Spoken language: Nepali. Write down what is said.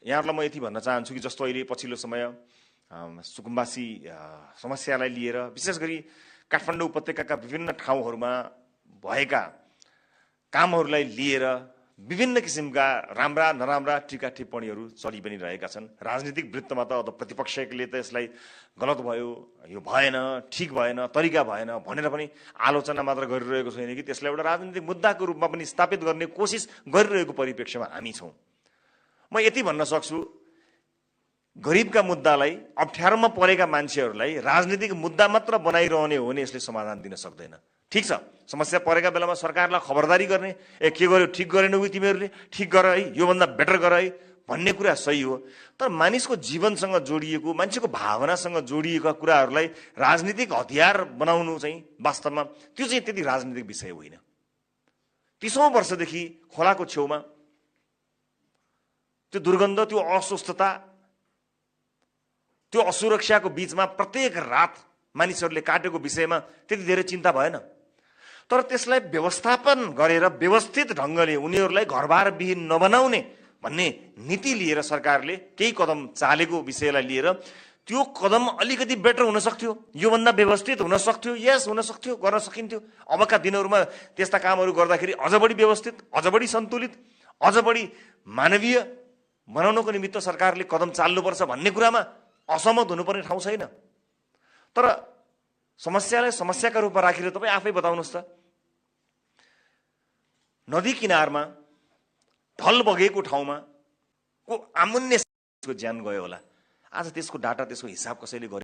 यहाँहरूलाई म यति भन्न चाहन्छु कि जस्तो अहिले पछिल्लो समय सुकुम्बासी समस्यालाई लिएर विशेष गरी काठमाडौँ उपत्यकाका विभिन्न ठाउँहरूमा भएका कामहरूलाई लिएर विभिन्न किसिमका राम्रा नराम्रा टीका टिप्पणीहरू चलि पनि रहेका छन्। राजनीतिक वृत्तमा त प्रतिपक्षले त यसलाई गलत भयो, यो भएन, ठिक भएन, तरिका भएन भनेर पनि आलोचना मात्र गरिरहेको छैन कि त्यसलाई एउटा राजनीतिक मुद्दाको रूपमा पनि स्थापित गर्ने कोसिस गरिरहेको परिप्रेक्ष्यमा हामी छौँ। म यति भन्न सक्छु, गरिबका मुद्दालाई, अप्ठ्यारोमा परेका मान्छेहरूलाई राजनीतिक मुद्दा मात्र बनाइरहने हो भने यसले समाधान दिन सक्दैन। ठिक छ, समस्या परेका बेलामा सरकारलाई खबरदारी गर्ने, के गर्यो ठिक गरेन उही तिमीहरूले, ठिक गर है, योभन्दा बेटर गर है भन्ने कुरा सही हो। तर मानिसको जीवनसँग जोडिएको, मान्छेको भावनासँग जोडिएका कुराहरूलाई राजनीतिक हतियार बनाउनु चाहिँ वास्तवमा त्यो चाहिँ त्यति राजनीतिक विषय होइन। 30औं वर्षदेखि खोलाको छेउमा त्यो दुर्गन्ध, त्यो अस्वस्थता, त्यो असुरक्षाको बीचमा प्रत्येक रात मानिसहरूले काटेको विषयमा त्यति धेरै चिन्ता भएन। तर त्यसलाई व्यवस्थापन गरेर व्यवस्थित ढङ्गले उनीहरूलाई घरबार विहीन नबनाउने भन्ने नीति लिएर सरकारले केही कदम चालेको विषयलाई लिएर त्यो कदम अलिकति बेटर हुन सक्थ्यो, योभन्दा व्यवस्थित हुन सक्थ्यो, यस हुन सक्थ्यो, गर्न सकिन्थ्यो। अबका दिनहरूमा त्यस्ता कामहरू गर्दाखेरि अझ बढी व्यवस्थित, अझ बढी सन्तुलित, अझ बढी मानवीय बनाउनको निमित्त सरकारले कदम चाल्नुपर्छ भन्ने कुरामा असहमत हुनुपर्ने ठाउँ छैन। तर समस्यालाई समस्याका रूपमा राखेर तपाईँ आफै बताउनुहोस् त, नदी किनारमा ढल बगेको ठाउँमा को आमुन्ने ज्यान गयो होला, आज त्यसको डाटा, त्यसको हिसाब कसैले गर्यो?